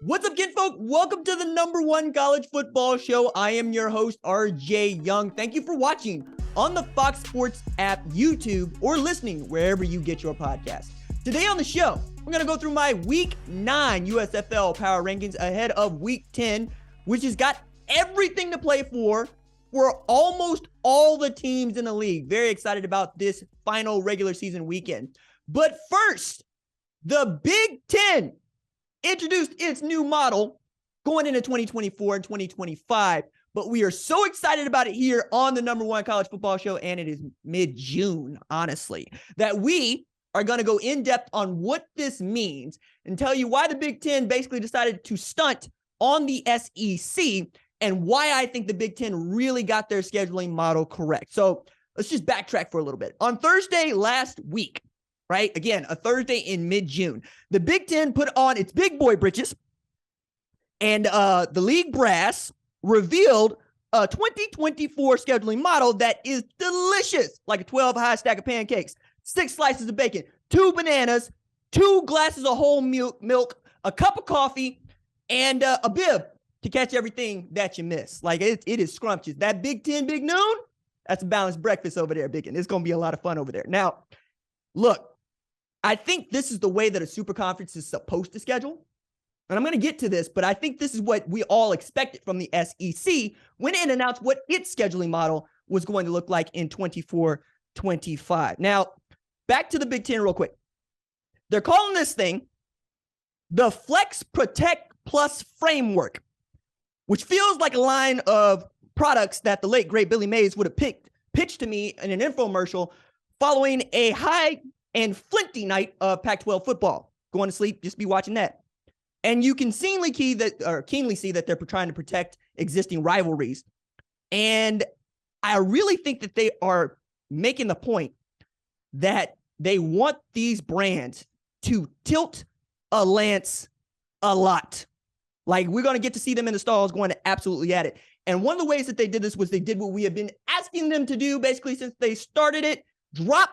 What's up, kinfolk? Welcome to the #1 college football show. I am your host, RJ Young. Thank you for watching on the Fox Sports app, YouTube, or listening wherever you get your podcast. Today on the show, we're going to go through my Week 9 USFL Power Rankings ahead of Week 10, which has got everything to play for almost all the teams in the league. Very excited about this final regular season weekend. But first, the Big Ten introduced its new model going into 2024 and 2025, but we are so excited about it here on the #1 college football show, and it is mid-June, honestly, that we are going to go in depth on what this means and tell you why the Big Ten basically decided to stunt on the SEC and why I think the Big Ten really got their scheduling model correct. So let's just backtrack for a little bit. On Thursday last week, right? Again, a Thursday in mid-June, the Big Ten put on its big boy britches, and the league brass revealed a 2024 scheduling model that is delicious, like a 12-high stack of pancakes, 6 slices of bacon, 2 bananas, 2 glasses of whole milk, a cup of coffee, and a bib to catch everything that you miss. Like, it is scrumptious. That Big Ten Big Noon, that's a balanced breakfast over there, Big Ten. It's going to be a lot of fun over there. Now, look, I think this is the way that a super conference is supposed to schedule. And I'm going to get to this, but I think this is what we all expected from the SEC when it announced what its scheduling model was going to look like in 24-25. Now, back to the Big Ten real quick. They're calling this thing the Flex Protect Plus Framework, which feels like a line of products that the late, great Billy Mays would have pitched to me in an infomercial following a high and flinty night of Pac-12 football. Going to sleep, just be watching that. And you can keenly see that they're trying to protect existing rivalries. And I really think that they are making the point that they want these brands to tilt a lance a lot. Like, we're going to get to see them in the stalls going to absolutely at it. And one of the ways that they did this was they did what we have been asking them to do basically since they started it: drop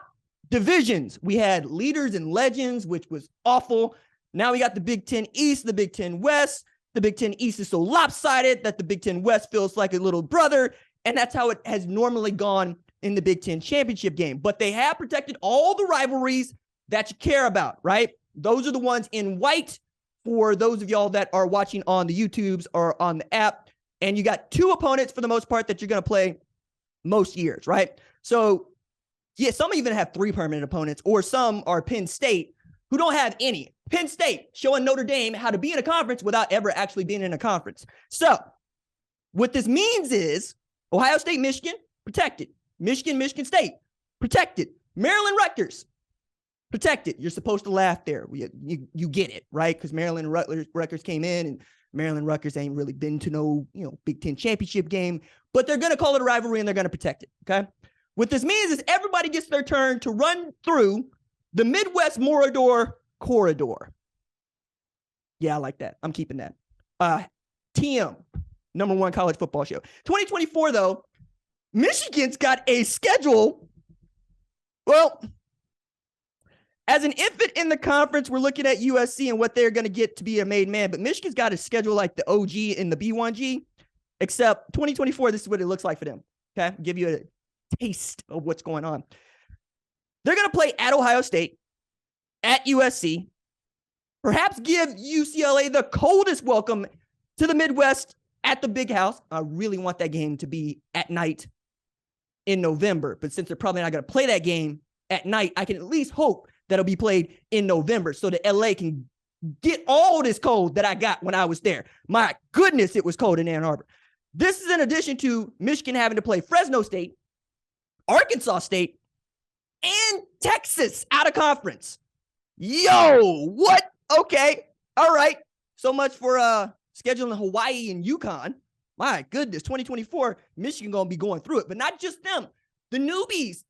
divisions. We had leaders and legends, which was awful. Now we got the Big Ten East, the Big Ten West. The Big Ten East is so lopsided that the Big Ten West feels like a little brother, and that's how it has normally gone in the Big Ten championship game. But they have protected all the rivalries that you care about, right? Those are the ones in white for those of y'all that are watching on the YouTubes or on the app. And you got 2 opponents for the most part that you're going to play most years, right? So yeah, some even have 3 permanent opponents, or some are Penn State who don't have any. Penn State showing Notre Dame how to be in a conference without ever actually being in a conference. So what this means is Ohio State, Michigan, protected. Michigan State, protected. Maryland, Rutgers, protected. You're supposed to laugh there. You get it, right? Because Maryland and Rutgers came in, and Maryland Rutgers ain't really been to no, Big Ten championship game, but they're going to call it a rivalry and they're going to protect it, okay? What this means is everybody gets their turn to run through the Midwest Morador Corridor. Yeah, I like that. I'm keeping that. TM, #1 college football show. 2024, though, Michigan's got a schedule. Well, as an infant in the conference, we're looking at USC and what they're going to get to be a made man, but Michigan's got a schedule like the OG and the B1G, except 2024, this is what it looks like for them. Okay, I'll give you a taste of what's going on. They're going to play at Ohio State, at USC, perhaps give UCLA the coldest welcome to the Midwest at the Big House. I really want that game to be at night in November, but since they're probably not going to play that game at night, I can at least hope that it'll be played in November so that LA can get all this cold that I got when I was there. My goodness, it was cold in Ann Arbor. This is in addition to Michigan having to play Fresno State, Arkansas State, and Texas out of conference. Yo, what? Okay. All right. So much for scheduling Hawaii and UConn. My goodness, 2024, Michigan going to be going through it, but not just them. The newbies,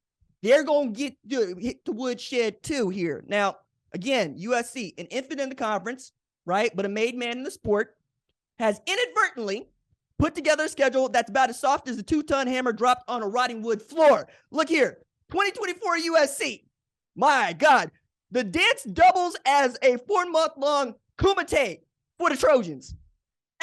they're going to hit the woodshed too here. Now, again, USC, an infant in the conference, right? But a made man in the sport, has inadvertently put together a schedule that's about as soft as a 2-ton hammer dropped on a rotting wood floor. Look here, 2024 USC. My God, the dance doubles as a 4-month-long Kumite for the Trojans.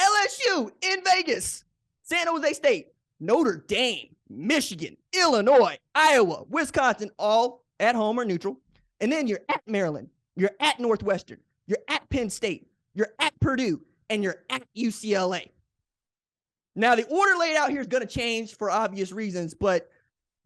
LSU in Vegas, San Jose State, Notre Dame, Michigan, Illinois, Iowa, Wisconsin, all at home or neutral. And then you're at Maryland, you're at Northwestern, you're at Penn State, you're at Purdue, and you're at UCLA. Now, the order laid out here is going to change for obvious reasons, but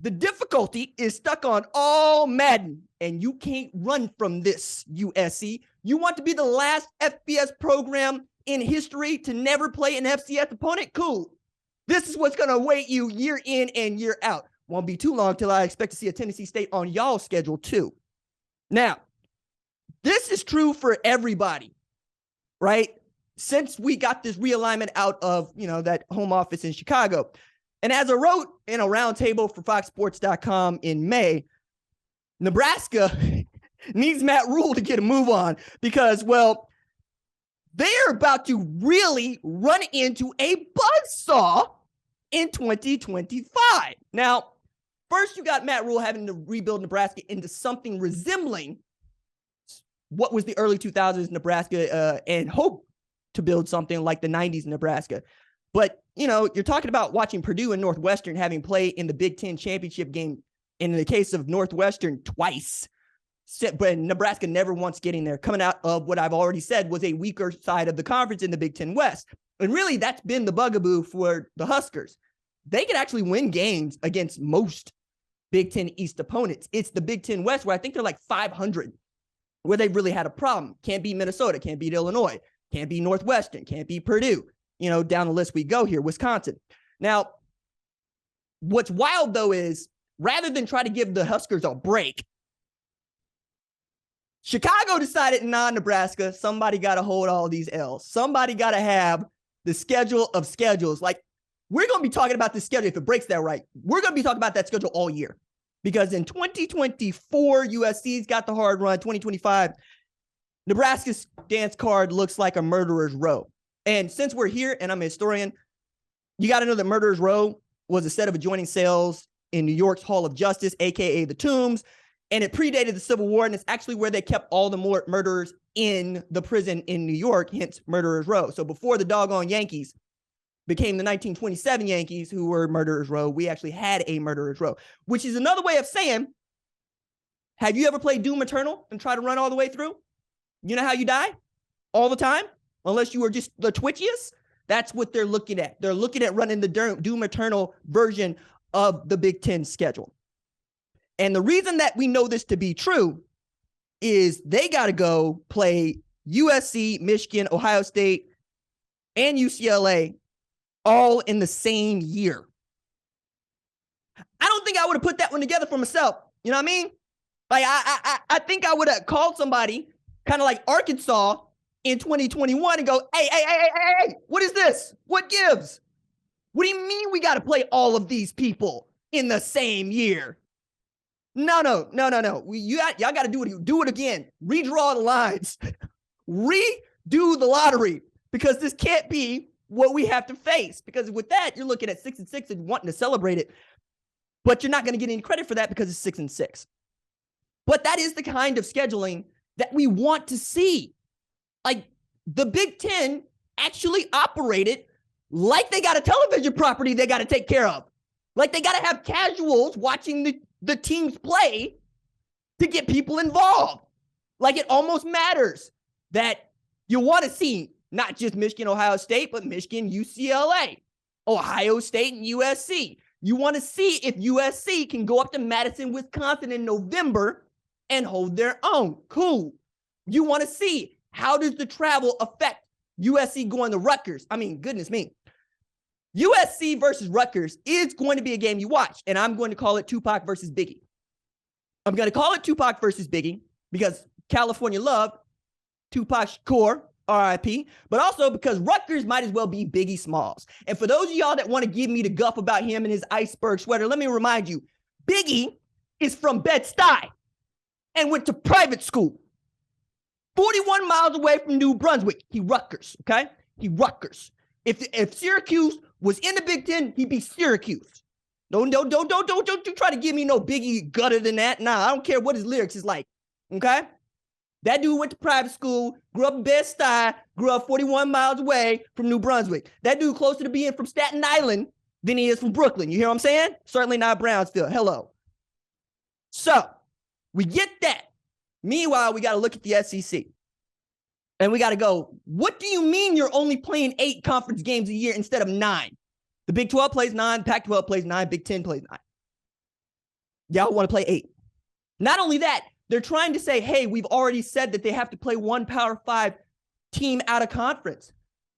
the difficulty is stuck on all Madden, and you can't run from this, USC. You want to be the last FBS program in history to never play an FCS opponent? Cool. This is what's going to await you year in and year out. Won't be too long till I expect to see a Tennessee State on y'all's schedule too. Now, this is true for everybody, right? Since we got this realignment out of, that home office in Chicago. And as I wrote in a roundtable for FoxSports.com in May, Nebraska needs Matt Rule to get a move on because, well, they're about to really run into a buzzsaw in 2025. Now, first you got Matt Rule having to rebuild Nebraska into something resembling what was the early 2000s Nebraska and hope to build something like the 90s Nebraska. But, you're talking about watching Purdue and Northwestern having played in the Big Ten championship game, in the case of Northwestern twice, but Nebraska never once getting there, coming out of what I've already said was a weaker side of the conference in the Big Ten West. And really, that's been the bugaboo for the Huskers. They can actually win games against most Big Ten East opponents. It's the Big Ten West where I think they're like 500, where they've really had a problem. Can't beat Minnesota, can't beat Illinois, can't beat Northwestern, can't beat Purdue. Down the list we go here, Wisconsin. Now, what's wild, though, is rather than try to give the Huskers a break, Chicago decided, Nebraska, somebody got to hold all these L's. Somebody got to have the schedule of schedules. Like, we're going to be talking about this schedule, if it breaks that right. We're going to be talking about that schedule all year. Because in 2024, USC's got the hard run. 2025, Nebraska's dance card looks like a murderer's row. And since we're here, and I'm a historian, you got to know that Murderer's Row was a set of adjoining cells in New York's Hall of Justice, a.k.a. the Tombs, and it predated the Civil War, and it's actually where they kept all the murderers in the prison in New York, hence Murderer's Row. So before the doggone Yankees became the 1927 Yankees, who were Murderer's Row, we actually had a Murderer's Row, which is another way of saying, have you ever played Doom Eternal and try to run all the way through? You know how you die? All the time? Unless you were just the twitchiest, that's what they're looking at. They're looking at running the Doom Eternal version of the Big Ten schedule. And the reason that we know this to be true is they got to go play USC, Michigan, Ohio State, and UCLA all in the same year. I don't think I would have put that one together for myself. You know what I mean? Like, I think I would have called somebody kind of like Arkansas in 2021 and go, hey, what is this? What gives? What do you mean we got to play all of these people in the same year? No. Y'all got to do it again. Redraw the lines. Redo the lottery, because this can't be what we have to face. Because with that, you're looking at 6-6 and wanting to celebrate it, but you're not going to get any credit for that because it's 6-6. But that is the kind of scheduling that we want to see. Like, the Big Ten actually operated like they got a television property they got to take care of. Like, they got to have casuals watching the teams play to get people involved. Like, it almost matters that you want to see not just Michigan, Ohio State, but Michigan, UCLA, Ohio State, and USC. You want to see if USC can go up to Madison, Wisconsin in November and hold their own. Cool. You want to see, how does the travel affect USC going to Rutgers? I mean, goodness me. USC versus Rutgers is going to be a game you watch, and I'm going to call it Tupac versus Biggie. I'm going to call it Tupac versus Biggie because California love, Tupac Shakur, RIP, but also because Rutgers might as well be Biggie Smalls. And for those of y'all that want to give me the guff about him and his iceberg sweater, let me remind you, Biggie is from Bed-Stuy and went to private school. 41 miles away from New Brunswick. He Rutgers, okay? He Rutgers. If Syracuse was in the Big Ten, he'd be Syracuse. Don't try to give me no Biggie gutter than that. Nah, I don't care what his lyrics is like, okay? That dude went to private school, grew up in Bed-Stuy, grew up 41 miles away from New Brunswick. That dude closer to being from Staten Island than he is from Brooklyn. You hear what I'm saying? Certainly not Brownsville. Hello. So we get that. Meanwhile, we got to look at the SEC. And we got to go, what do you mean you're only playing 8 conference games a year instead of 9? The Big 12 plays 9, Pac-12 plays 9, Big 10 plays 9. Y'all want to play 8. Not only that, they're trying to say, hey, we've already said that they have to play one Power 5 team out of conference.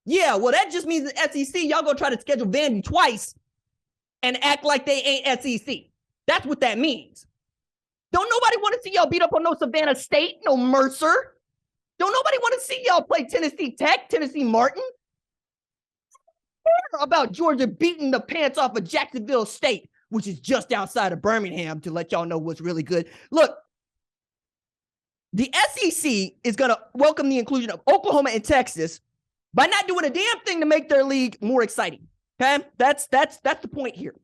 Yeah, well, that just means the SEC, y'all gonna try to schedule Vandy twice and act like they ain't SEC. That's what that means. Don't nobody want to see y'all beat up on no Savannah State, no Mercer. Don't nobody want to see y'all play Tennessee Tech, Tennessee Martin. About Georgia beating the pants off of Jacksonville State, which is just outside of Birmingham, to let y'all know what's really good. Look, the SEC is going to welcome the inclusion of Oklahoma and Texas by not doing a damn thing to make their league more exciting. Okay? That's the point here.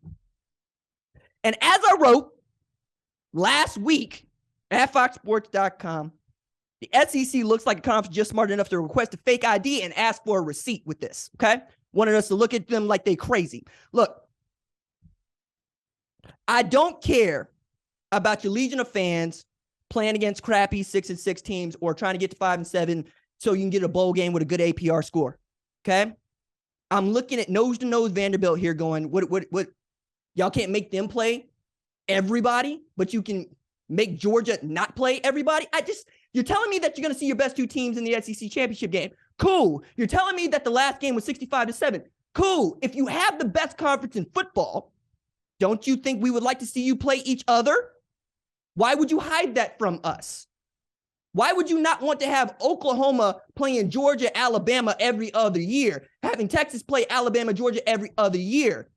And as I wrote last week at foxsports.com, the SEC looks like a conference just smart enough to request a fake ID and ask for a receipt with this, okay? Wanted us to look at them like they crazy. Look, I don't care about your legion of fans playing against crappy 6-6 teams or trying to get to 5-7 so you can get a bowl game with a good APR score, okay? I'm looking at nose-to-nose Vanderbilt here going, what? Y'all can't make them play everybody, but you can make Georgia not play everybody? You're telling me that you're going to see your best 2 teams in the SEC championship game. Cool. You're telling me that the last game was 65-7. Cool. If you have the best conference in football, don't you think we would like to see you play each other? Why would you hide that from us? Why would you not want to have Oklahoma playing Georgia, Alabama every other year, having Texas play Alabama, Georgia every other year?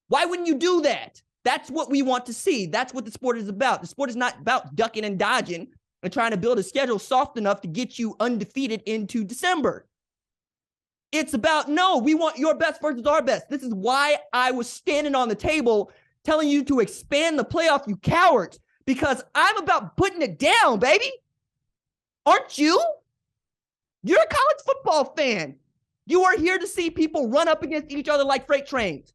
Why wouldn't you do that? That's what we want to see. That's what the sport is about. The sport is not about ducking and dodging and trying to build a schedule soft enough to get you undefeated into December. It's about, no, we want your best versus our best. This is why I was standing on the table telling you to expand the playoff, you cowards, because I'm about putting it down, baby. Aren't you? You're a college football fan. You are here to see people run up against each other like freight trains.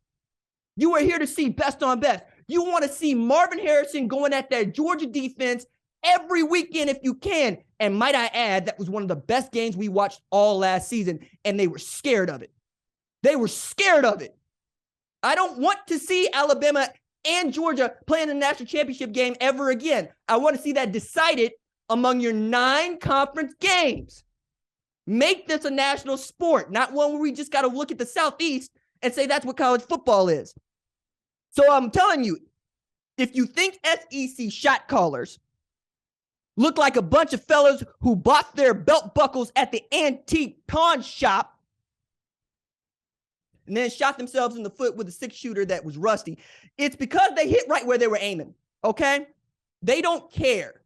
You are here to see best on best. You want to see Marvin Harrison going at that Georgia defense every weekend if you can. And might I add, that was one of the best games we watched all last season, and they were scared of it. They were scared of it. I don't want to see Alabama and Georgia playing the national championship game ever again. I want to see that decided among your 9 conference games. Make this a national sport, not one where we just got to look at the Southeast and say that's what college football is. So I'm telling you, if you think SEC shot callers look like a bunch of fellas who bought their belt buckles at the antique pawn shop and then shot themselves in the foot with a 6-shooter that was rusty, it's because they hit right where they were aiming, okay? They don't care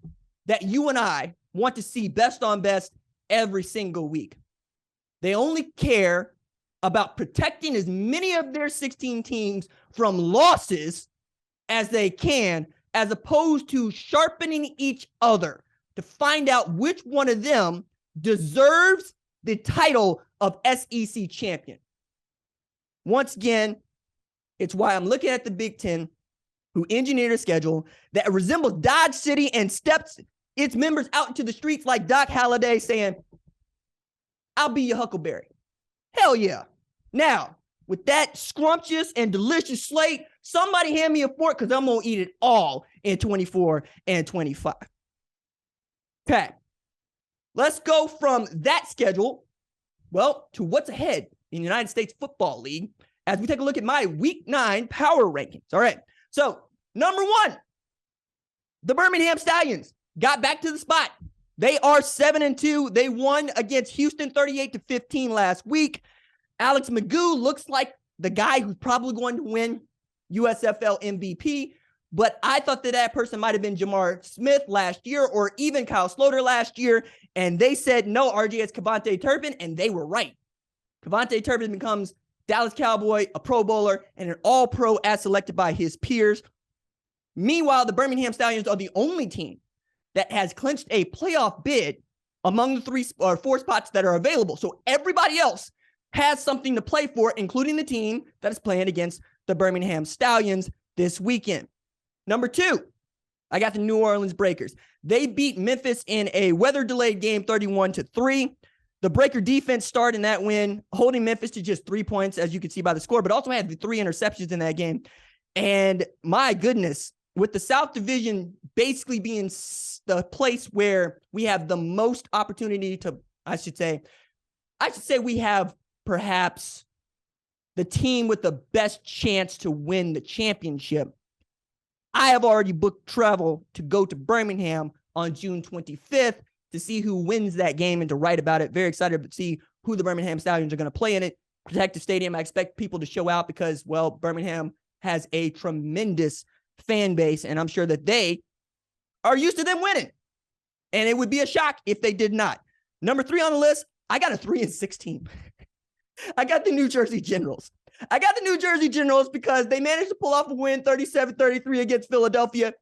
that you and I want to see best on best every single week. They only care about protecting as many of their 16 teams from losses as they can, as opposed to sharpening each other to find out which one of them deserves the title of SEC champion. Once again, it's why I'm looking at the Big Ten, who engineered a schedule that resembles Dodge City and steps its members out into the streets like Doc Holliday saying, I'll be your Huckleberry. Hell yeah. Now, with that scrumptious and delicious slate, somebody hand me a fork because I'm going to eat it all in 24 and 25. Okay. Let's go from that schedule, well, to what's ahead in the United States Football League as we take a look at my Week 9 Power Rankings. All right. So, number 1, the Birmingham Stallions got back to the spot. They are 7-2. They won against Houston 38-15 last week. Alex Magoo looks like the guy who's probably going to win USFL MVP, but I thought that person might have been Jamar Smith last year or even Kyle Sloter last year, and they said, no, RJ, it's Kevontae Turpin, and they were right. Kevontae Turpin becomes Dallas Cowboy, a Pro Bowler, and an All-Pro as selected by his peers. Meanwhile, the Birmingham Stallions are the only team that has clinched a playoff bid among the 3 or 4 spots that are available. So everybody else has something to play for, including the team that is playing against the Birmingham Stallions this weekend. Number 2, I got the New Orleans Breakers. They beat Memphis in a weather-delayed game 31-3. The Breaker defense started in that win, holding Memphis to just 3 points, as you can see by the score, but also had the 3 interceptions in that game. And my goodness, with the South Division basically being the place where we have the most opportunity to, I should say we have perhaps the team with the best chance to win the championship. I have already booked travel to go to Birmingham on June 25th to see who wins that game and to write about it. Very excited to see who the Birmingham Stallions are going to play in it. Protective Stadium, I expect people to show out because, well, Birmingham has a tremendous fan base, and I'm sure that they are used to them winning. And it would be a shock if they did not. Number 3 on the list, I got a 3-6 team. I got the New Jersey Generals. I got the New Jersey Generals because they managed to pull off a win 37-33 against Philadelphia,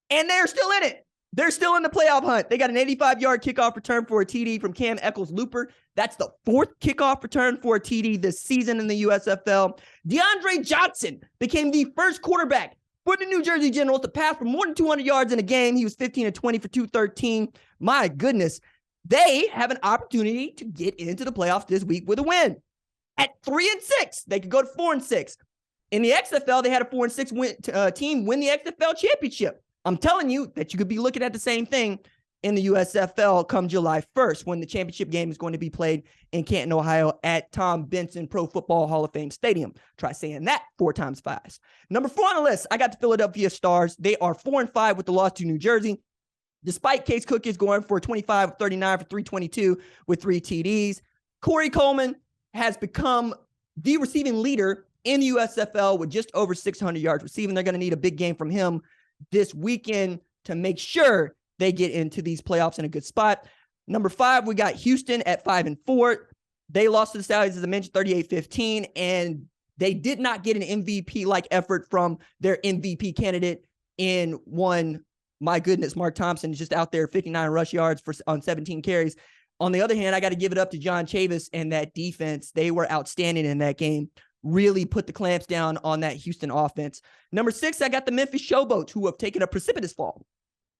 and they're still in it. They're still in the playoff hunt. They got an 85-yard kickoff return for a TD from Cam Eccles-Looper. That's the 4th kickoff return for a TD this season in the USFL. DeAndre Johnson became the first quarterback for the New Jersey Generals to pass for more than 200 yards in a game. He was 15-20 for 213. My goodness. They have an opportunity to get into the playoffs this week with a win. At 3-6, they could go to 4-6. In the XFL, they had a 4-6 team win the XFL championship. I'm telling you that you could be looking at the same thing in the USFL come July 1st when the championship game is going to be played in Canton, Ohio at Tom Benson Pro Football Hall of Fame Stadium. Try saying that 4 times fast. Number 4 on the list, I got the Philadelphia Stars. They are 4-5 with the loss to New Jersey. Despite Case Cookins going for 25-39 for 322 with 3 TDs, Corey Coleman has become the receiving leader in the USFL with just over 600 yards receiving. They're going to need a big game from him this weekend to make sure they get into these playoffs in a good spot. Number 5, we got Houston at 5-4. They lost to the Stallions, as I mentioned, 38-15, and they did not get an MVP-like effort from their MVP candidate in one. My goodness, Mark Thompson is just out there, 59 rush yards on 17 carries. On the other hand, I got to give it up to John Chavis and that defense. They were outstanding in that game. Really put the clamps down on that Houston offense. Number 6, I got the Memphis Showboats, who have taken a precipitous fall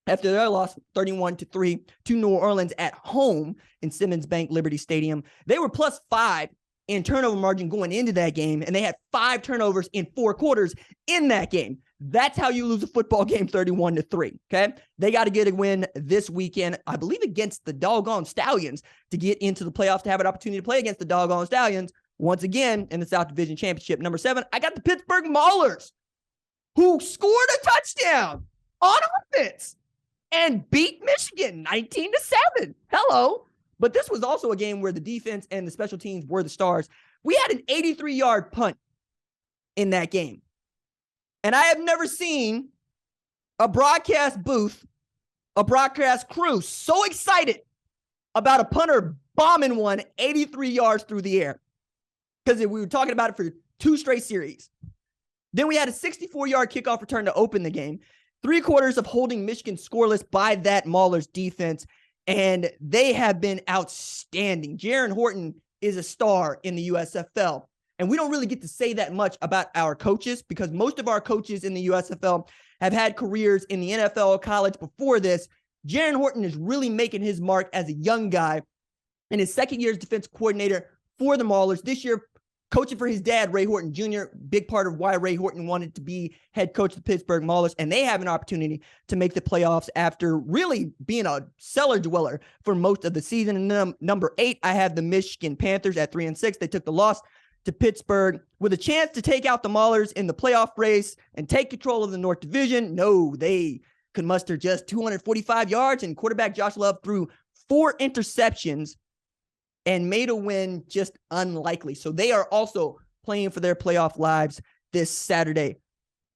after their loss 31-3 to New Orleans at home in Simmons Bank Liberty Stadium. They were +5 in turnover margin going into that game, and they had 5 turnovers in 4 quarters in that game. That's how you lose a football game 31-3, okay? They got to get a win this weekend, I believe against the doggone Stallions, to get into the playoffs, to have an opportunity to play against the doggone Stallions once again in the South Division Championship. Number 7, I got the Pittsburgh Maulers, who scored a touchdown on offense and beat Michigan 19-7. Hello. But this was also a game where the defense and the special teams were the stars. We had an 83-yard punt in that game. And I have never seen a broadcast booth, a broadcast crew so excited about a punter bombing one 83 yards through the air. Because we were talking about it for 2 straight series. Then we had a 64-yard kickoff return to open the game. 3 quarters of holding Michigan scoreless by that Maulers defense. And they have been outstanding. Jaron Horton is a star in the USFL. And we don't really get to say that much about our coaches because most of our coaches in the USFL have had careers in the NFL or college before this. Jaron Horton is really making his mark as a young guy in his second year as defense coordinator for the Maulers. This year, coaching for his dad, Ray Horton Jr., big part of why Ray Horton wanted to be head coach of the Pittsburgh Maulers, and they have an opportunity to make the playoffs after really being a cellar dweller for most of the season. And then number 8, I have the Michigan Panthers at 3-6. They took the loss to Pittsburgh with a chance to take out the Maulers in the playoff race and take control of the North Division. No, they could muster just 245 yards, and quarterback Josh Love threw 4 interceptions and made a win just unlikely. So they are also playing for their playoff lives this Saturday.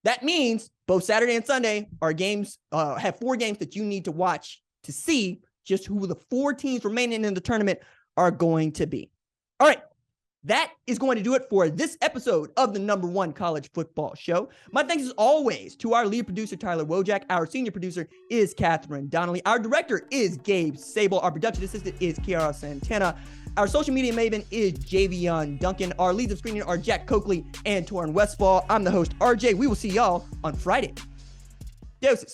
That means both Saturday and Sunday are games, have 4 games that you need to watch to see just who the 4 teams remaining in the tournament are going to be. All right. That is going to do it for this episode of the number one college football show. My thanks as always to our lead producer, Tyler Wojak. Our senior producer is Catherine Donnelly. Our director is Gabe Sable. Our production assistant is Kiara Santana. Our social media maven is Javion Duncan. Our leads of screening are Jack Coakley and Torrin Westfall. I'm the host, RJ. We will see y'all on Friday. Deuces.